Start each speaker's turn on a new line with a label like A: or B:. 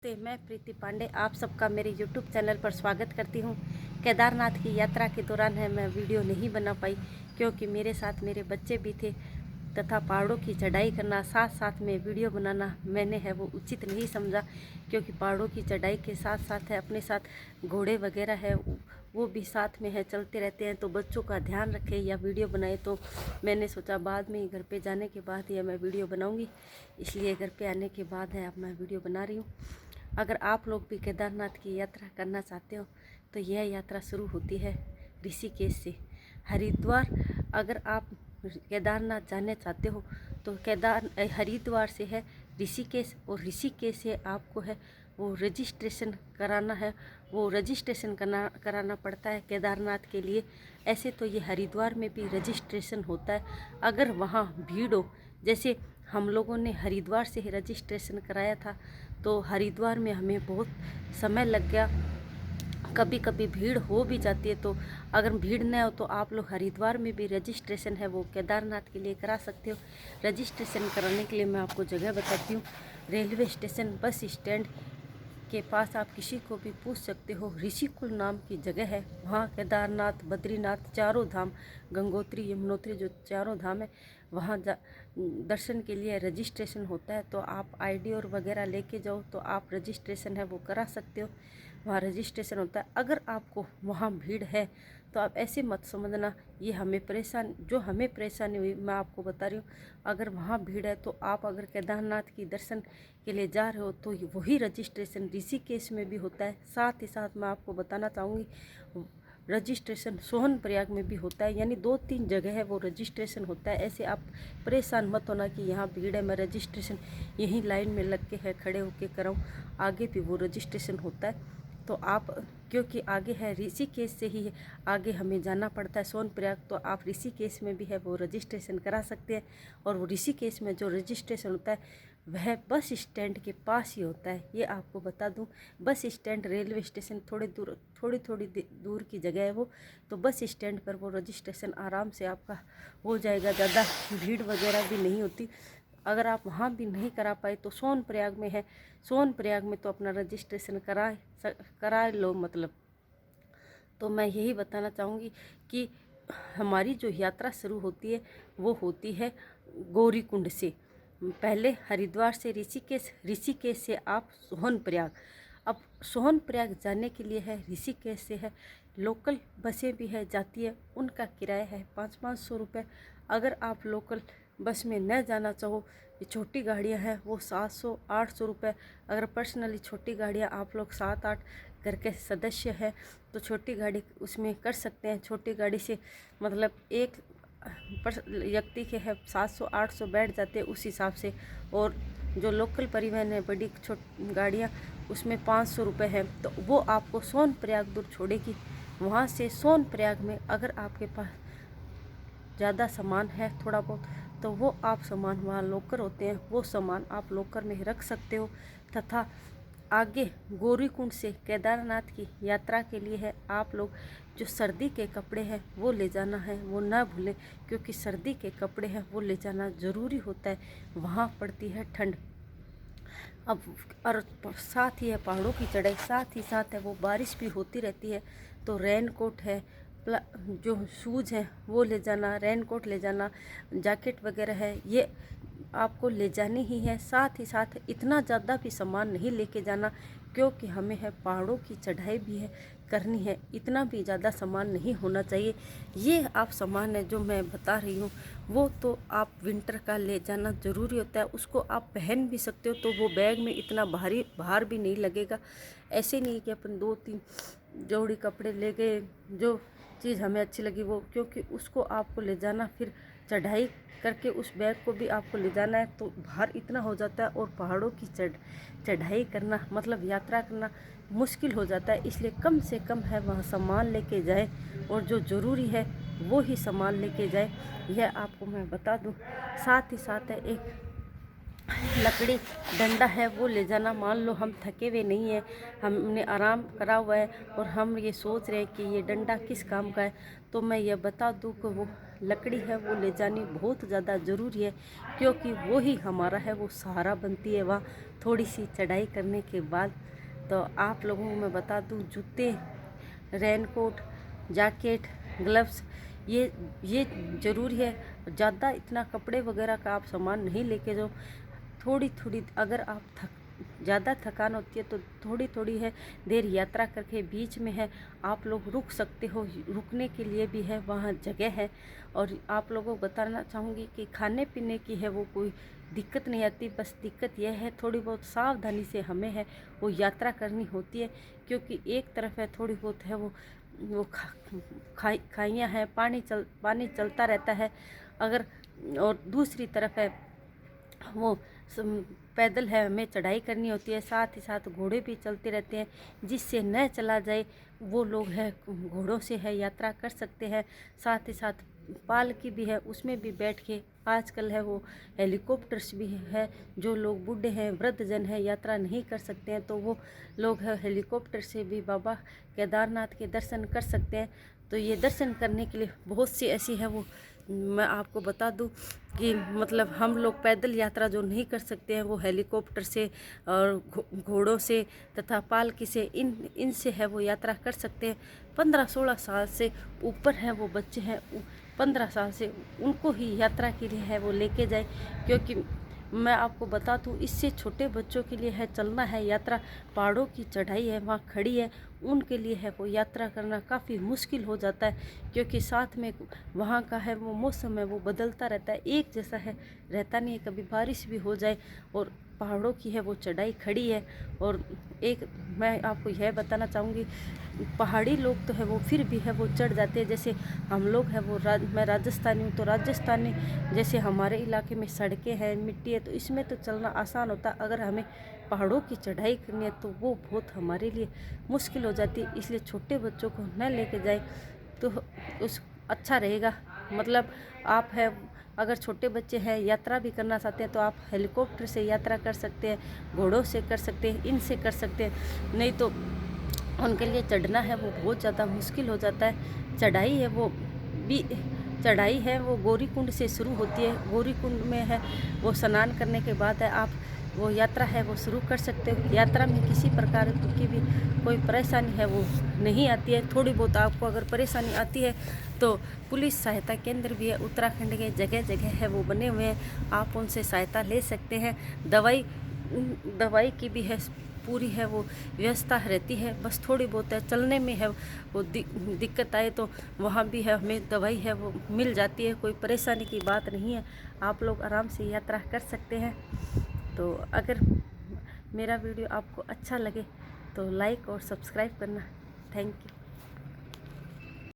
A: मैं प्रीति पांडे आप सबका मेरे YouTube चैनल पर स्वागत करती हूँ। केदारनाथ की यात्रा के दौरान मैं वीडियो नहीं बना पाई क्योंकि मेरे साथ मेरे बच्चे भी थे तथा पहाड़ों की चढ़ाई करना साथ साथ में वीडियो बनाना मैंने वो उचित नहीं समझा, क्योंकि पहाड़ों की चढ़ाई के साथ साथ अपने साथ घोड़े वगैरह है वो भी साथ में चलते रहते हैं, तो बच्चों का ध्यान रखें या वीडियो बनाए। तो मैंने सोचा बाद में ही घर पे जाने के बाद मैं वीडियो बनाऊंगी, इसलिए घर पे आने के बाद अब मैं वीडियो बना रही हूँ। अगर आप लोग भी केदारनाथ की यात्रा करना चाहते हो तो यह यात्रा शुरू होती है ऋषिकेश से। हरिद्वार, अगर आप केदारनाथ जाने चाहते हो तो हरिद्वार से है ऋषिकेश, और ऋषिकेश से आपको वो रजिस्ट्रेशन कराना है। वो रजिस्ट्रेशन कराना पड़ता है केदारनाथ के लिए। ऐसे तो ये हरिद्वार में भी रजिस्ट्रेशन होता है। अगर वहाँ भीड़ हो, जैसे हम लोगों ने हरिद्वार से ही रजिस्ट्रेशन कराया था, तो हरिद्वार में हमें बहुत समय लग गया। कभी कभी भीड़ हो भी जाती है, तो अगर भीड़ न हो तो आप लोग हरिद्वार में भी रजिस्ट्रेशन वो केदारनाथ के लिए करा सकते हो। रजिस्ट्रेशन कराने के लिए मैं आपको जगह बताती हूँ। रेलवे स्टेशन बस स्टैंड के पास आप किसी को भी पूछ सकते हो, ऋषिकुल नाम की जगह है। वहाँ केदारनाथ, बद्रीनाथ, चारों धाम, गंगोत्री, यमुनोत्री जो चारों धाम है, वहाँ दर्शन के लिए रजिस्ट्रेशन होता है। तो आप आईडी और वगैरह लेके जाओ तो आप रजिस्ट्रेशन वो करा सकते हो। वहाँ रजिस्ट्रेशन होता है। अगर आपको वहाँ भीड़ है तो आप ऐसे मत समझना ये हमें परेशानी हुई, मैं आपको बता रही हूँ। अगर वहाँ भीड़ है तो आप अगर केदारनाथ की दर्शन के लिए जा रहे हो तो वही रजिस्ट्रेशन ऋषिकेश में भी होता है। साथ ही साथ मैं आपको बताना चाहूँगी रजिस्ट्रेशन सोनप्रयाग में भी होता है, यानी 2-3 जगह है वो रजिस्ट्रेशन होता है। ऐसे आप परेशान मत होना कि यहाँ भीड़ है मैं रजिस्ट्रेशन यहीं लाइन में लग के खड़े होके कराऊँ। आगे भी वो रजिस्ट्रेशन होता है। तो आप, क्योंकि आगे है ऋषिकेश से ही आगे हमें जाना पड़ता है सोनप्रयाग, तो आप ऋषिकेश में भी वो रजिस्ट्रेशन करा सकते हैं। और वो ऋषिकेश में जो रजिस्ट्रेशन होता है वह बस स्टैंड के पास ही होता है। ये आपको बता दूं, बस स्टैंड रेलवे स्टेशन थोड़ी दूर की जगह है वो, तो बस स्टैंड पर वो रजिस्ट्रेशन आराम से आपका हो जाएगा। ज़्यादा भीड़ वगैरह भी नहीं होती। अगर आप वहाँ भी नहीं करा पाए तो सोनप्रयाग में है, सोनप्रयाग में तो अपना रजिस्ट्रेशन करा लो मतलब। तो मैं यही बताना चाहूँगी कि हमारी जो यात्रा शुरू होती है वो होती है गौरीकुंड से। पहले हरिद्वार से ऋषिकेश, ऋषिकेश से आप सोनप्रयाग। अब सोनप्रयाग जाने के लिए है ऋषिकेश से है लोकल बसें भी जाती है, उनका किराया है 500-500 रुपये। अगर आप लोकल बस में न जाना चाहो, ये छोटी गाड़ियाँ हैं वो 700-800 रुपये। अगर पर्सनली छोटी गाड़ियाँ आप लोग 7-8 घर के सदस्य हैं तो छोटी गाड़ी उसमें कर सकते हैं। छोटी गाड़ी से मतलब एक व्यक्ति के 700-800 बैठ जाते हैं उस हिसाब से। और जो लोकल परिवहन है बड़ी गाड़ियाँ उसमें 500 रुपये है, तो वो आपको सोनप्रयाग दूर छोड़ेगी। वहाँ से सोनप्रयाग में अगर आपके पास ज़्यादा सामान है थोड़ा बहुत, तो वो आप सामान वहाँ लॉकर होते हैं वो सामान आप लॉकर में रख सकते हो। तथा आगे गौरीकुंड से केदारनाथ की यात्रा के लिए है आप लोग जो सर्दी के कपड़े हैं वो ले जाना है, वो ना भूलें, क्योंकि सर्दी के कपड़े हैं वो ले जाना ज़रूरी होता है। वहाँ पड़ती है ठंड। अब और साथ ही है पहाड़ों की चढ़ाई, साथ ही साथ है वो बारिश भी होती रहती है। तो रेन कोट है, जो शूज़ हैं वो ले जाना, रेन कोट ले जाना, जैकेट वगैरह है ये आपको ले जानी ही है। साथ ही साथ इतना ज़्यादा भी सामान नहीं लेके जाना, क्योंकि हमें पहाड़ों की चढ़ाई भी करनी है। इतना भी ज़्यादा सामान नहीं होना चाहिए। ये आप सामान है जो मैं बता रही हूँ वो तो आप विंटर का ले जाना ज़रूरी होता है। उसको आप पहन भी सकते हो तो वो बैग में इतना भार भी नहीं लगेगा। ऐसे नहीं कि अपन 2-3 जोड़ी कपड़े ले गए, जो चीज़ हमें अच्छी लगी वो, क्योंकि उसको आपको ले जाना फिर चढ़ाई करके उस बैग को भी आपको ले जाना है तो भार इतना हो जाता है। और पहाड़ों की चढ़ाई करना मतलब यात्रा करना मुश्किल हो जाता है। इसलिए कम से कम वहाँ सामान लेके जाए और जो ज़रूरी है वो ही सामान लेके जाए, यह आपको मैं बता दूं। साथ ही साथ एक लकड़ी डंडा है वो ले जाना। मान लो हम थके हुए नहीं हैं, हमने आराम करा हुआ है और हम ये सोच रहे हैं कि ये डंडा किस काम का है, तो मैं ये बता दूं कि वो लकड़ी है वो ले जानी बहुत ज़्यादा ज़रूरी है, क्योंकि वो ही हमारा है वो सहारा बनती है वहाँ थोड़ी सी चढ़ाई करने के बाद। तो आप लोगों को मैं बता दूँ, जूते, रेनकोट, जैकेट, ग्लव्स ये ज़रूरी है। ज़्यादा इतना कपड़े वगैरह का आप सामान नहीं लेके जाओ। थोड़ी थोड़ी अगर आप ज़्यादा थकान होती है तो थोड़ी थोड़ी है देर यात्रा करके बीच में है आप लोग रुक सकते हो, रुकने के लिए भी है वहाँ जगह है। और आप लोगों को बताना चाहूँगी कि खाने पीने की है वो कोई दिक्कत नहीं आती, बस दिक्कत यह है थोड़ी बहुत सावधानी से हमें है वो यात्रा करनी होती है, क्योंकि एक तरफ है थोड़ी बहुत है वो खाइयाँ हैं, पानी चलता रहता है अगर, और दूसरी तरफ है वो पैदल है हमें चढ़ाई करनी होती है, साथ ही साथ घोड़े भी चलते रहते हैं। जिससे न चला जाए वो लोग है घोड़ों से है यात्रा कर सकते हैं। साथ ही साथ पालकी भी है, उसमें भी बैठ के आजकल है वो हेलीकॉप्टर्स भी है। जो लोग बूढ़े हैं, वृद्धजन है, यात्रा नहीं कर सकते हैं तो वो लोग है हेलीकॉप्टर से भी बाबा केदारनाथ के दर्शन कर सकते हैं। तो ये दर्शन करने के लिए बहुत सी ऐसी है वो, मैं आपको बता दूं कि मतलब हम लोग पैदल यात्रा जो नहीं कर सकते हैं वो हेलीकॉप्टर से और घोड़ों से तथा पालकी से इनसे है वो यात्रा कर सकते हैं। 15-16 साल से ऊपर हैं वो बच्चे हैं, 15 साल से उनको ही यात्रा के लिए है वो लेके जाए, क्योंकि मैं आपको बता दूँ इससे छोटे बच्चों के लिए है चलना है यात्रा, पहाड़ों की चढ़ाई है वहाँ खड़ी है, उनके लिए है वो यात्रा करना काफ़ी मुश्किल हो जाता है, क्योंकि साथ में वहाँ का है वो मौसम है वो बदलता रहता है, एक जैसा है रहता नहीं है, कभी बारिश भी हो जाए। और पहाड़ों की है वो चढ़ाई खड़ी है। और एक मैं आपको यह बताना चाहूँगी, पहाड़ी लोग तो है वो फिर भी है वो चढ़ जाते हैं, जैसे हम लोग है वो मैं राजस्थानी हूँ तो राजस्थानी जैसे हमारे इलाके में सड़कें हैं, मिट्टी है, तो इसमें तो चलना आसान होता। अगर हमें पहाड़ों की चढ़ाई करनी है तो वो बहुत हमारे लिए मुश्किल हो जाती है, इसलिए छोटे बच्चों को न लेके जाए तो उस अच्छा रहेगा। मतलब आप है अगर छोटे बच्चे हैं यात्रा भी करना चाहते हैं तो आप हेलीकॉप्टर से यात्रा कर सकते हैं, घोड़ों से कर सकते हैं, इनसे कर सकते हैं, नहीं तो उनके लिए चढ़ना है वो बहुत ज़्यादा मुश्किल हो जाता है। चढ़ाई है वो भी चढ़ाई है वो गौरीकुंड से शुरू होती है, गौरीकुंड में है वो स्नान करने के बाद है आप वो यात्रा है वो शुरू कर सकते हो। यात्रा में किसी प्रकार की भी कोई परेशानी है वो नहीं आती है। थोड़ी बहुत आपको अगर परेशानी आती है तो पुलिस सहायता केंद्र भी है उत्तराखंड के, जगह जगह है वो बने हुए हैं, आप उनसे सहायता ले सकते हैं। दवाई की भी है पूरी है वो व्यवस्था रहती है, बस थोड़ी बहुत है चलने में है वो दिक्कत आए तो वहाँ भी है हमें दवाई है वो मिल जाती है, कोई परेशानी की बात नहीं है, आप लोग आराम से यात्रा कर सकते हैं। तो अगर मेरा वीडियो आपको अच्छा लगे तो लाइक और सब्सक्राइब करना। Thank you.